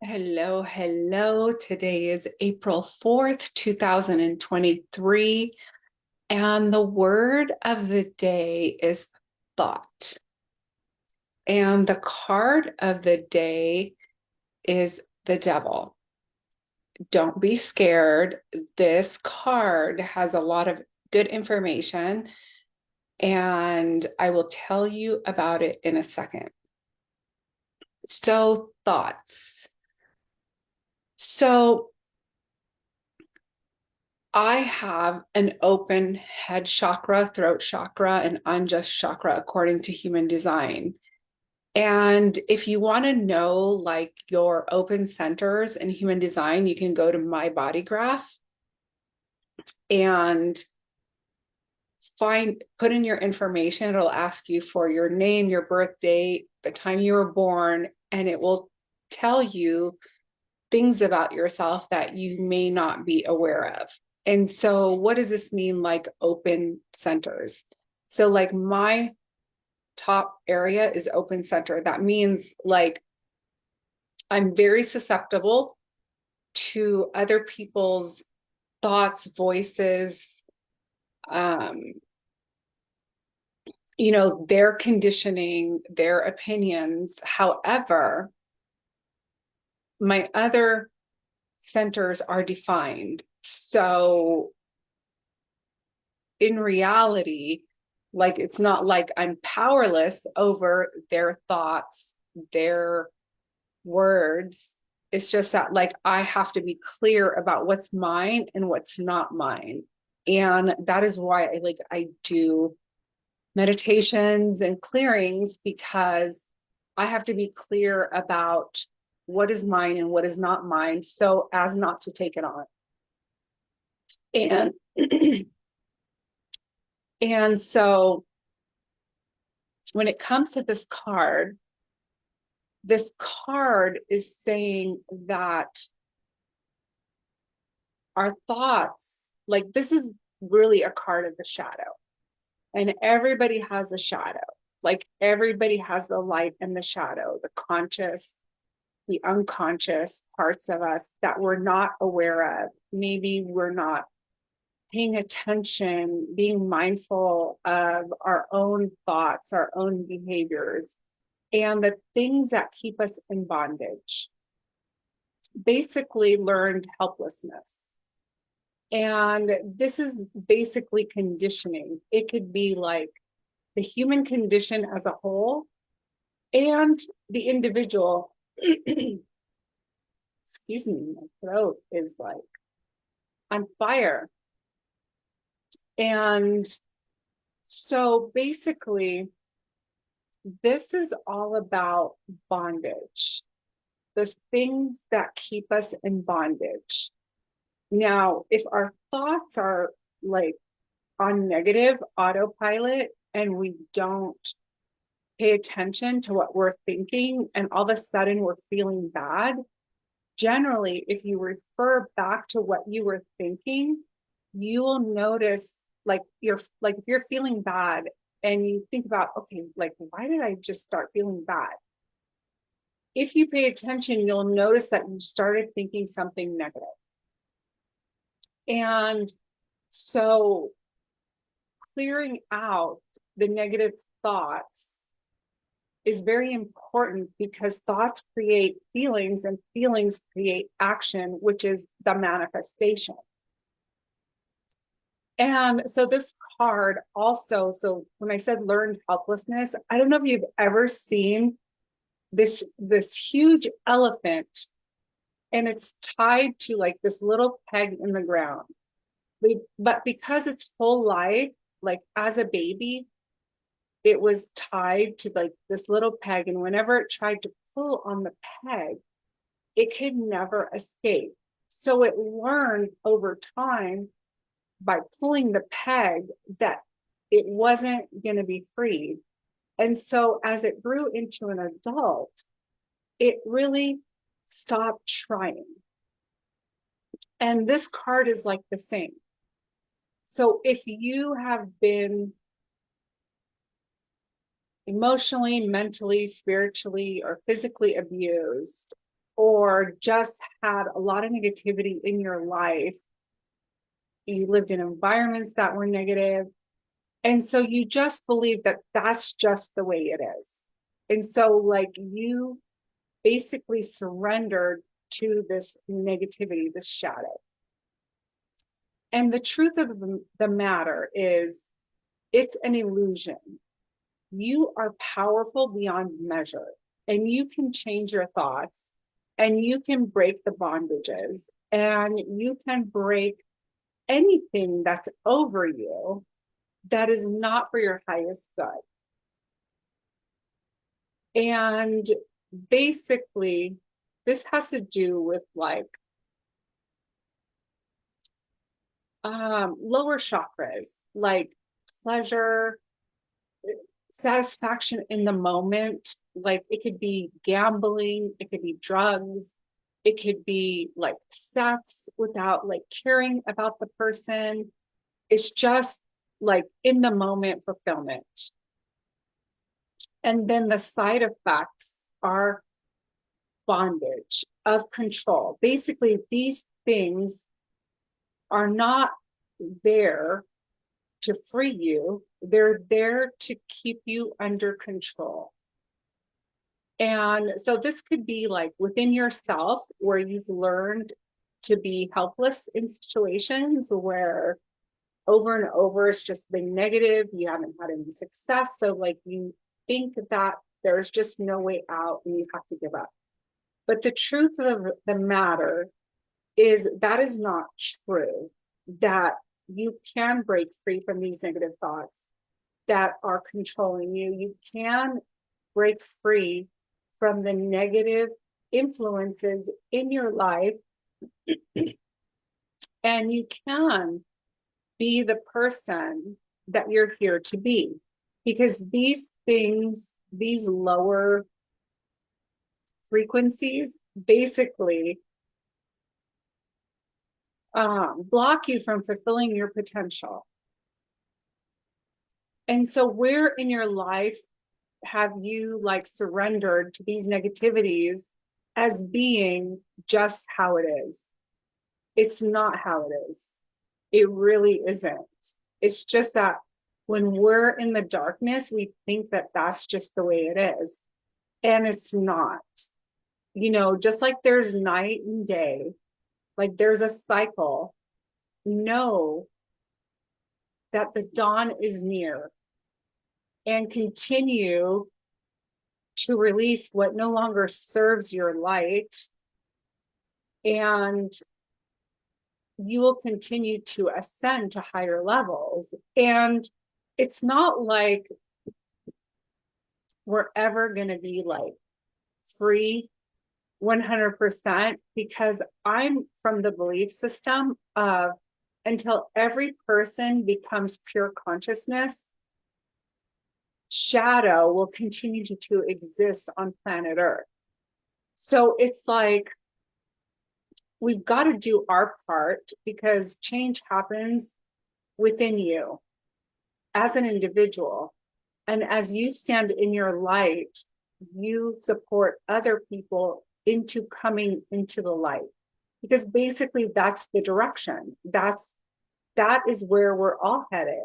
Hello, hello. Today is April 4th, 2023, and the word of the day is thought. And the card of the day is the devil. Don't be scared. This card has a lot of good information, and I will tell you about it in a second. So, thoughts. So, I have an open head chakra, throat chakra, and unjust chakra according to human design. And if you want to know like your open centers in human design, you can go to my body graph and put in your information. It'll ask you for your name, your birth date, the time you were born, and it will tell you things about yourself that you may not be aware of. And so, what does this mean, like open centers? So, like, my top area is open center. That means, like, I'm very susceptible to other people's thoughts, voices, um, their conditioning, their opinions. However, my other centers are defined. So in reality, like it's not like I'm powerless over their thoughts, their words. It's just that like I have to be clear about what's mine and what's not mine. And that is why I do meditations and clearings because I have to be clear about what is mine and what is not mine so as not to take it on. And and so when it comes to this card is saying that our thoughts, like this is really a card of the shadow, and everybody has a shadow. Like everybody has the light and the shadow, the conscious, the unconscious parts of us that we're not aware of. Maybe we're not paying attention, being mindful of our own thoughts, our own behaviors, and the things that keep us in bondage. Basically, learned helplessness. And this is basically conditioning. It could be like the human condition as a whole and the individual. Excuse me, my throat is like on fire. And so basically, this is all about bondage, the things that keep us in bondage. Now, if our thoughts are like on negative autopilot and we don't pay attention to what we're thinking, and all of a sudden we're feeling bad, generally, if you refer back to what you were thinking, you will notice like if you're feeling bad and you think about, okay, like why did I just start feeling bad? If you pay attention, you'll notice that you started thinking something negative. And so clearing out the negative thoughts is very important because thoughts create feelings and feelings create action, which is the manifestation. And so this card also, so when I said learned helplessness, I don't know if you've ever seen this huge elephant and it's tied to like this little peg in the ground. But because its whole life, like as a baby, it was tied to like this little peg. And whenever it tried to pull on the peg, it could never escape. So it learned over time by pulling the peg that it wasn't going to be freed. And so as it grew into an adult, it really stopped trying. And this card is like the same. So if you have been emotionally, mentally, spiritually, or physically abused, or just had a lot of negativity in your life. You lived in environments that were negative. And so you just believe that that's just the way it is. And so, like, you basically surrendered to this negativity, this shadow. And the truth of the matter is, it's an illusion. You are powerful beyond measure, and you can change your thoughts, and you can break the bondages, and you can break anything that's over you that is not for your highest good. And basically, this has to do with like lower chakras, like pleasure, satisfaction in the moment. Like it could be gambling, it could be drugs, it could be like sex without like caring about the person. It's just like in the moment fulfillment. And then the side effects are bondage, of control. Basically, these things are not there to free you, they're there to keep you under control. And so this could be like within yourself, where you've learned to be helpless in situations where over and over it's just been negative, you haven't had any success. So, like, you think that there's just no way out and you have to give up. But the truth of the matter is that is not true, that you can break free from these negative thoughts that are controlling you. You can break free from the negative influences in your life, and you can be the person that you're here to be. Because these things, these lower frequencies, basically block you from fulfilling your potential. And so where in your life have you like surrendered to these negativities as being just how it is? It's not how it is. It really isn't. It's just that when we're in the darkness, we think that that's just the way it is. And it's not. You know, just like there's night and day, like there's a cycle. Know that the dawn is near, and continue to release what no longer serves your light, and you will continue to ascend to higher levels. And it's not like we're ever going to be like free 100%, because I'm from the belief system of until every person becomes pure consciousness, shadow will continue to exist on planet Earth. So it's like we've got to do our part, because change happens within you as an individual. And as you stand in your light, you support other people into coming into the light, because basically that's the direction. That is where we're all headed.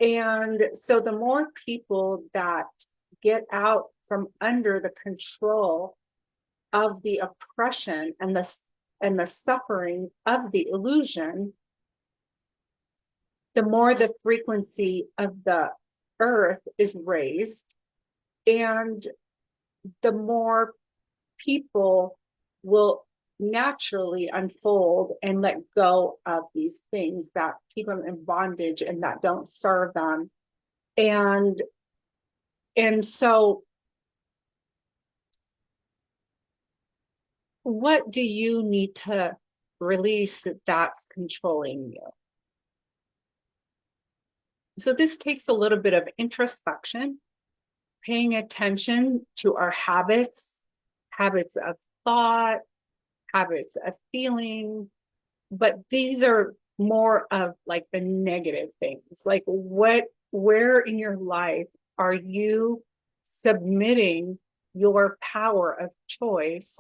And so the more people that get out from under the control of the oppression and the suffering of the illusion, the more the frequency of the earth is raised, and the more people will naturally unfold and let go of these things that keep them in bondage and that don't serve them. And so what do you need to release that's controlling you? So this takes a little bit of introspection, paying attention to our habits of thought, habits of feeling, but these are more of like the negative things. Like where in your life are you submitting your power of choice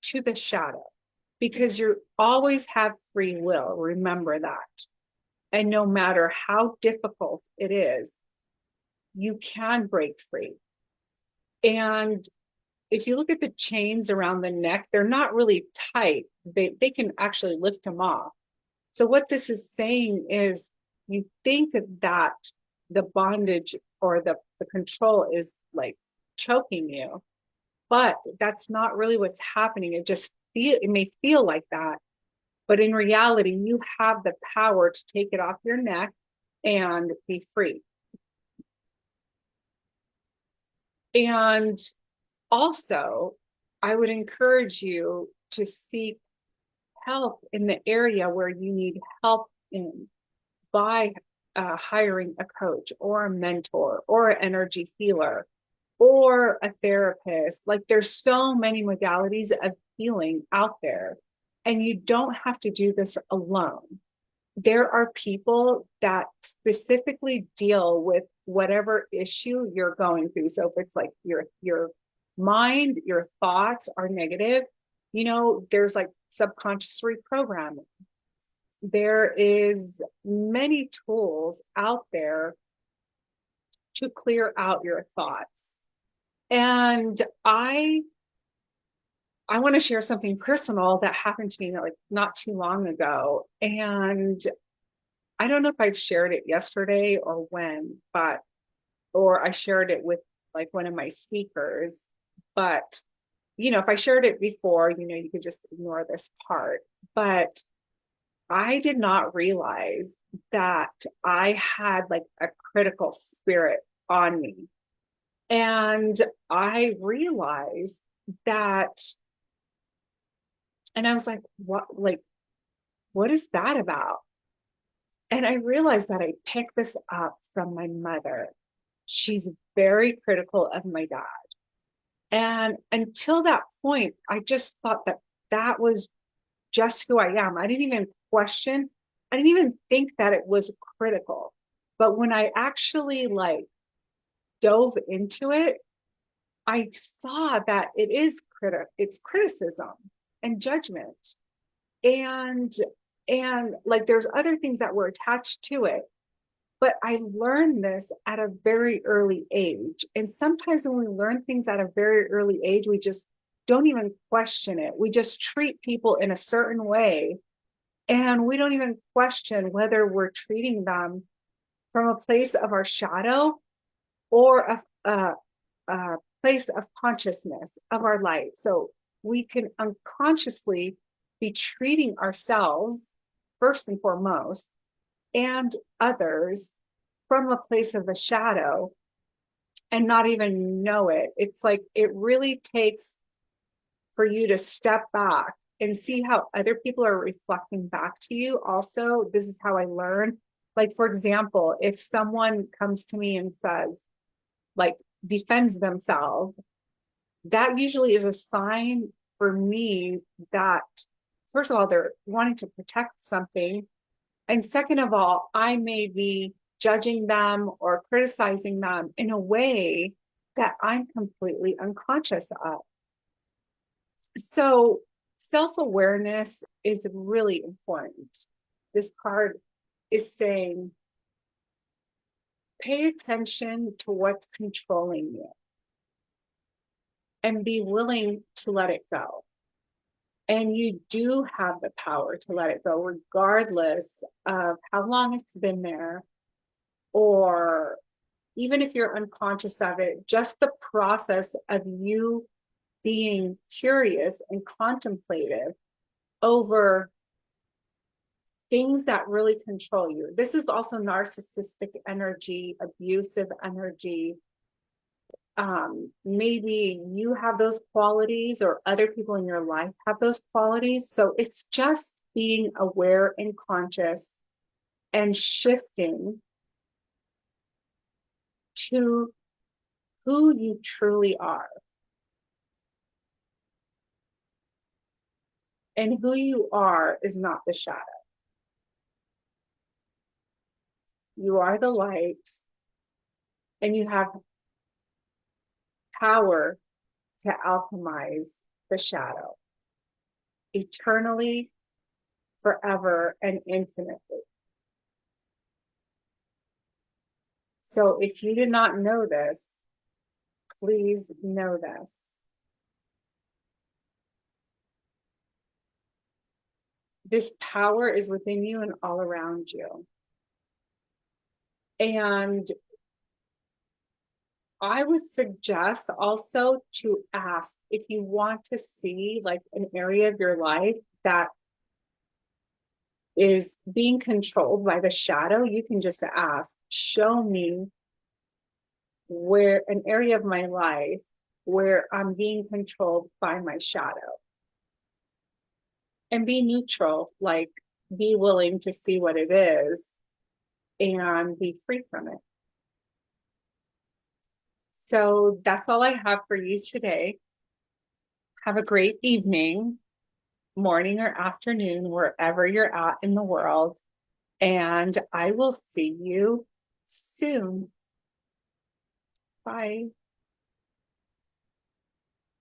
to the shadow, because you always have free will. Remember that. And no matter how difficult it is, you can break free. And if you look at the chains around the neck, they're not really tight. They can actually lift them off. So what this is saying is, you think that the bondage or the control is like choking you, but that's not really what's happening. It may feel like that, but in reality, you have the power to take it off your neck and be free. And also, I would encourage you to seek help in the area where you need help in, by hiring a coach or a mentor or an energy healer or a therapist. Like, there's so many modalities of healing out there, and you don't have to do this alone. There are people that specifically deal with whatever issue you're going through. So if it's like your mind, your thoughts are negative, there's like subconscious reprogramming. There is many tools out there to clear out your thoughts. And I want to share something personal that happened to me like not too long ago. And I don't know if I've shared it yesterday or when, or I shared it with like one of my speakers. But, if I shared it before, you could just ignore this part. But I did not realize that I had like a critical spirit on me. And I realized that, and I was like, what is that about? And I realized that I picked this up from my mother. She's very critical of my dad. And until that point, I just thought that was just who I am. I didn't even question, I didn't even think that it was critical. But when I actually like dove into it, I saw that it's criticism and judgment. And like there's other things that were attached to it. But I learned this at a very early age. And sometimes when we learn things at a very early age, we just don't even question it. We just treat people in a certain way. And we don't even question whether we're treating them from a place of our shadow or a place of consciousness of our light. So we can unconsciously be treating ourselves first and foremost, and others from a place of the shadow and not even know it. It's like it really takes for you to step back and see how other people are reflecting back to you. Also, this is how I learn. Like, for example, if someone comes to me and says, like, defends themselves, that usually is a sign for me that, first of all, they're wanting to protect something. And second of all, I may be judging them or criticizing them in a way that I'm completely unconscious of. So self-awareness is really important. This card is saying, pay attention to what's controlling you and be willing to let it go. And you do have the power to let it go, regardless of how long it's been there, or even if you're unconscious of it, just the process of you being curious and contemplative over things that really control you. This is also narcissistic energy, abusive energy. Maybe you have those qualities or other people in your life have those qualities. So it's just being aware and conscious and shifting to who you truly are. And who you are is not the shadow. You are the light, and you have power to alchemize the shadow. eternally, forever, and infinitely. So if you did not know this, please know this. This power is within you and all around you. And I would suggest also to ask if you want to see like an area of your life that is being controlled by the shadow. You can just ask, show me where an area of my life where I'm being controlled by my shadow. And be neutral, like be willing to see what it is and be free from it. So that's all I have for you today. Have a great evening, morning, or afternoon, wherever you're at in the world. And I will see you soon. Bye.